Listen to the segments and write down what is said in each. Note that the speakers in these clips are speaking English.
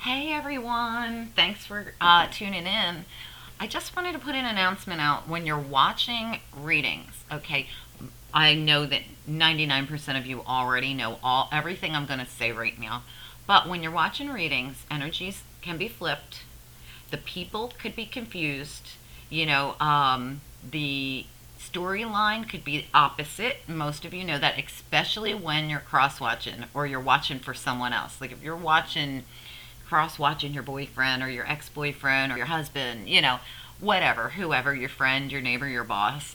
Hey everyone, thanks for tuning in. I just wanted to put an announcement out when you're watching readings. Okay, I know that 99% of you already know everything I'm going to say right now, but when you're watching readings, energies can be flipped. The people could be confused. The storyline could be opposite. Most of you know that, especially when you're cross watching or you're watching for someone else. Like if you're cross watching your boyfriend or your ex boyfriend or your husband, whatever, whoever, your friend, your neighbor, your boss,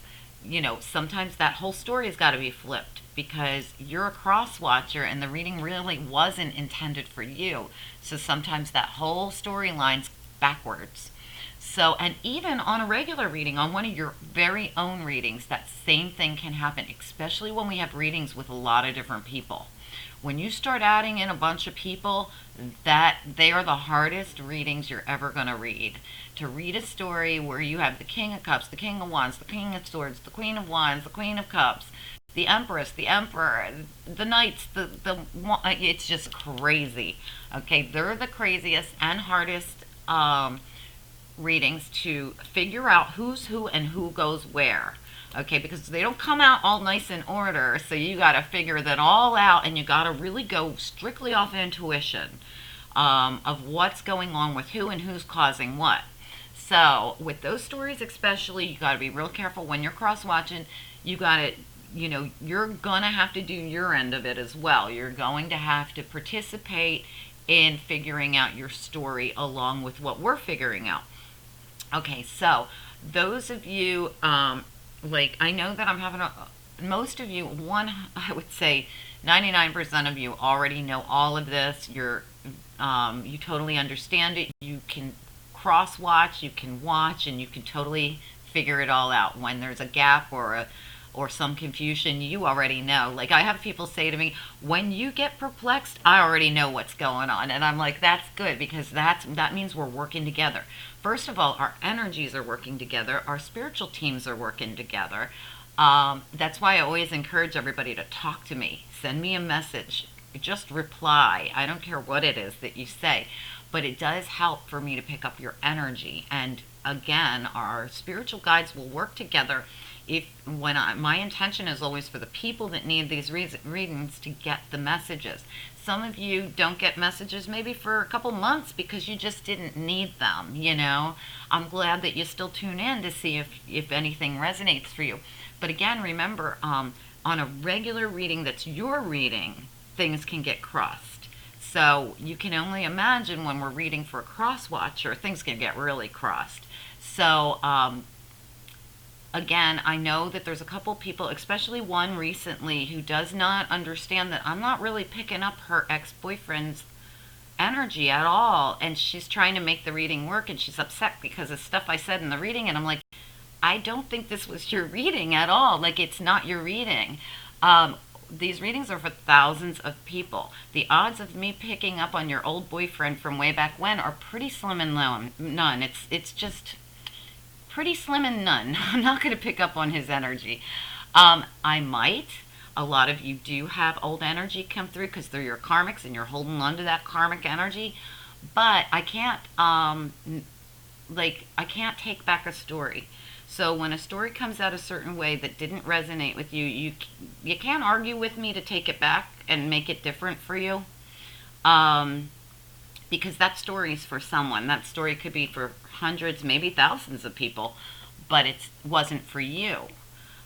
sometimes that whole story has got to be flipped because you're a cross watcher and the reading really wasn't intended for you. So sometimes that whole storyline's backwards. So, and even on a regular reading, on one of your very own readings, that same thing can happen, especially when we have readings with a lot of different people. When you start adding in a bunch of people, that they are the hardest readings you're ever going to read. To read a story where you have the King of Cups, the King of Wands, the King of Swords, the Queen of Wands, the Queen of Cups, the Empress, the Emperor, the Knights, it's just crazy. Okay, they're the craziest and hardest readings to figure out who's who and who goes where. Okay, because they don't come out all nice in order, so you got to figure that all out, and you got to really go strictly off intuition of what's going on with who and who's causing what. So with those stories especially, you got to be real careful when you're cross watching. You got to, you're gonna have to do your end of it as well. You're going to have to participate in figuring out your story along with what we're figuring out. Okay, so those of you, like, I know that I'm having most of you, I would say 99% of you already know all of this. You totally understand it. You can cross watch, you can watch, and you can totally figure it all out. When there's a gap or some confusion, you already know. Like I have people say to me, when you get perplexed, I already know what's going on. And I'm like, that's good because that means we're working together. First of all, our energies are working together. Our spiritual teams are working together. That's why I always encourage everybody to talk to me. Send me a message. Just reply. I don't care what it is that you say. But it does help for me to pick up your energy. And again, our spiritual guides will work together my intention is always for the people that need these readings to get the messages. Some of you don't get messages maybe for a couple months because you just didn't need them. I'm glad that you still tune in to see if anything resonates for you. But again, remember, on a regular reading that's your reading, things can get crossed. So you can only imagine when we're reading for a cross watcher, things can get really crossed. So again, I know that there's a couple people, especially one recently, who does not understand that I'm not really picking up her ex-boyfriend's energy at all. And she's trying to make the reading work, and she's upset because of stuff I said in the reading. And I'm like, I don't think this was your reading at all. Like, it's not your reading. These readings are for thousands of people. The odds of me picking up on your old boyfriend from way back when are pretty slim and none. It's just pretty slim and none. I'm not going to pick up on his energy. I might. A lot of you do have old energy come through because they're your karmics and you're holding on to that karmic energy. But I can't, I can't take back a story. So when a story comes out a certain way that didn't resonate with you, you can't argue with me to take it back and make it different for you. Because that story is for someone. That story could be for hundreds, maybe thousands of people, but it wasn't for you.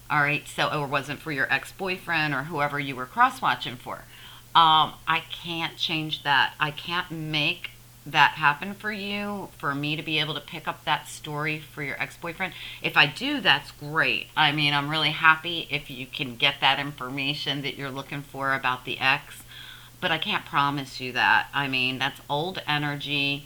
All right, or wasn't for your ex-boyfriend or whoever you were cross-watching for. I can't change that. I can't make that happen for you, for me to be able to pick up that story for your ex-boyfriend. If I do, that's great. I mean, I'm really happy if you can get that information that you're looking for about the ex, but I can't promise you that. I mean, that's old energy.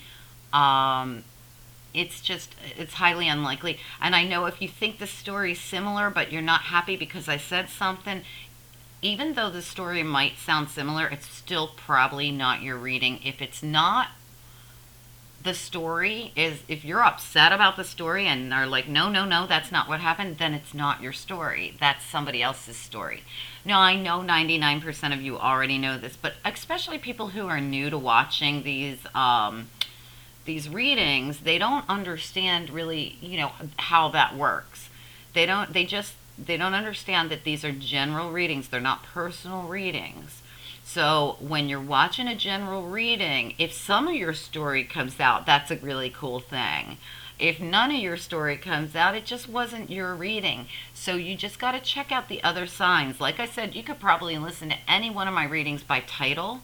It's highly unlikely. And I know if you think the story's similar, but you're not happy because I said something, even though the story might sound similar, it's still probably not your reading. If it's not, the story is, if you're upset about the story and are like, no, no, no, that's not what happened, then it's not your story. That's somebody else's story. Now, I know 99% of you already know this, but especially people who are new to watching these readings, they don't understand really, how that works. They don't understand that these are general readings. They're not personal readings. So when you're watching a general reading, if some of your story comes out, that's a really cool thing. If none of your story comes out, it just wasn't your reading. So you just got to check out the other signs. Like I said, you could probably listen to any one of my readings by title,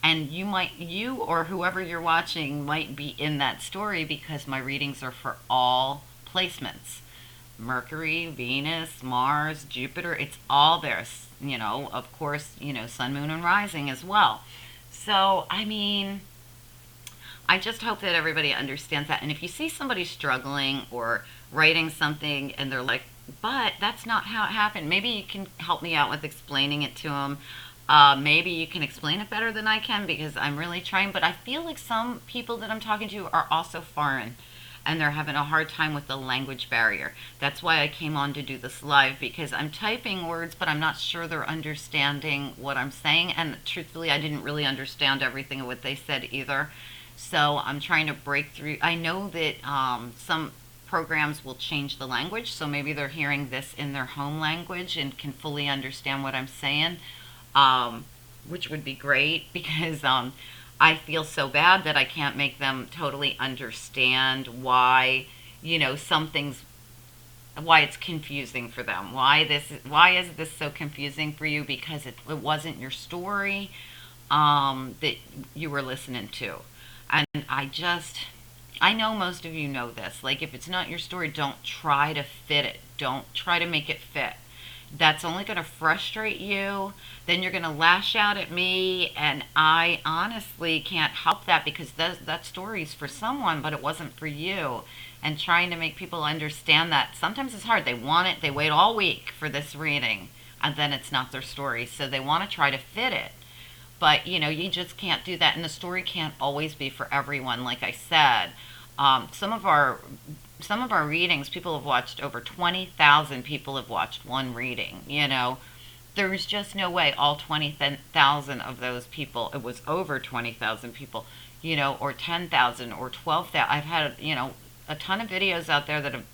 and you or whoever you're watching might be in that story, because my readings are for all placements. Mercury, Venus, Mars, Jupiter, it's all there. Of course, Sun, Moon, and Rising as well. So, I mean, I just hope that everybody understands that. And if you see somebody struggling or writing something and they're like, but that's not how it happened, maybe you can help me out with explaining it to them. Maybe you can explain it better than I can, because I'm really trying. But I feel like some people that I'm talking to are also foreign, and they're having a hard time with the language barrier. That's why I came on to do this live, because I'm typing words, but I'm not sure they're understanding what I'm saying. And truthfully, I didn't really understand everything of what they said either. So I'm trying to break through. I know that some programs will change the language, so maybe they're hearing this in their home language and can fully understand what I'm saying, which would be great, because I feel so bad that I can't make them totally understand why, some things, why it's confusing for them. Why is this so confusing for you? Because it wasn't your story that you were listening to. And I know most of you know this. Like, if it's not your story, don't try to fit it. Don't try to make it fit. That's only going to frustrate you. Then you're going to lash out at me, and I honestly can't help that, because that story's for someone, but it wasn't for you. And trying to make people understand that sometimes it's hard. They want it. They wait all week for this reading, and then it's not their story. So they want to try to fit it. But, you just can't do that. And the story can't always be for everyone. Like I said, some of our readings, people have watched, over 20,000 people have watched one reading. There's just no way all 20,000 of those people, it was over 20,000 people, or 10,000 or 12,000. I've had, a ton of videos out there that have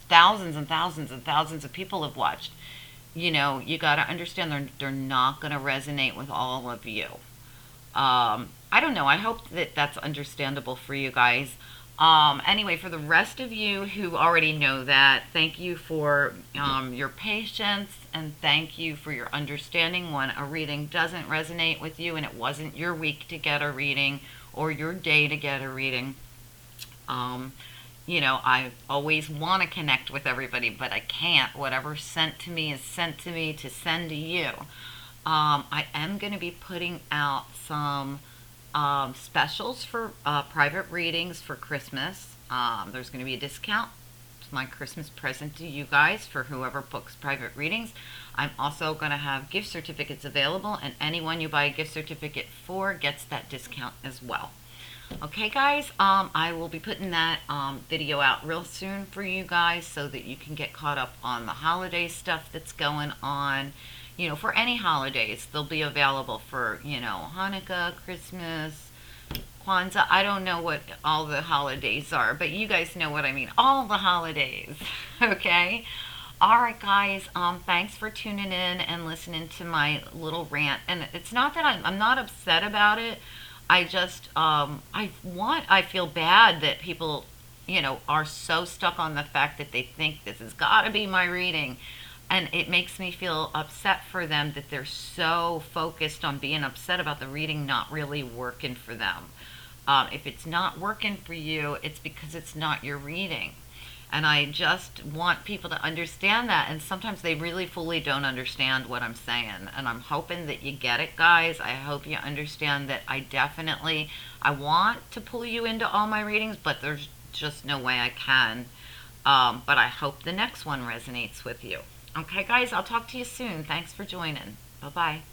thousands and thousands and thousands of people have watched. You got to understand they're not going to resonate with all of you. I don't know. I hope that that's understandable for you guys. Anyway, for the rest of you who already know that, thank you for your patience, and thank you for your understanding when a reading doesn't resonate with you and it wasn't your week to get a reading or your day to get a reading. I always want to connect with everybody, but I can't. Whatever's sent to me is sent to me to send to you. I am going to be putting out some specials for private readings for Christmas. There's going to be a discount. It's my Christmas present to you guys for whoever books private readings. I'm also going to have gift certificates available, and anyone you buy a gift certificate for gets that discount as well. Okay, guys, I will be putting that video out real soon for you guys, so that you can get caught up on the holiday stuff that's going on. For any holidays, they'll be available for, Hanukkah, Christmas, Kwanzaa. I don't know what all the holidays are, but you guys know what I mean. All the holidays, okay? All right, guys, thanks for tuning in and listening to my little rant. And it's not that I'm not upset about it. I just, I feel bad that people, are so stuck on the fact that they think this has got to be my reading. And it makes me feel upset for them that they're so focused on being upset about the reading not really working for them. If it's not working for you, it's because it's not your reading. And I just want people to understand that. And sometimes they really fully don't understand what I'm saying. And I'm hoping that you get it, guys. I hope you understand that I want to pull you into all my readings, but there's just no way I can. But I hope the next one resonates with you. Okay, guys, I'll talk to you soon. Thanks for joining. Bye-bye.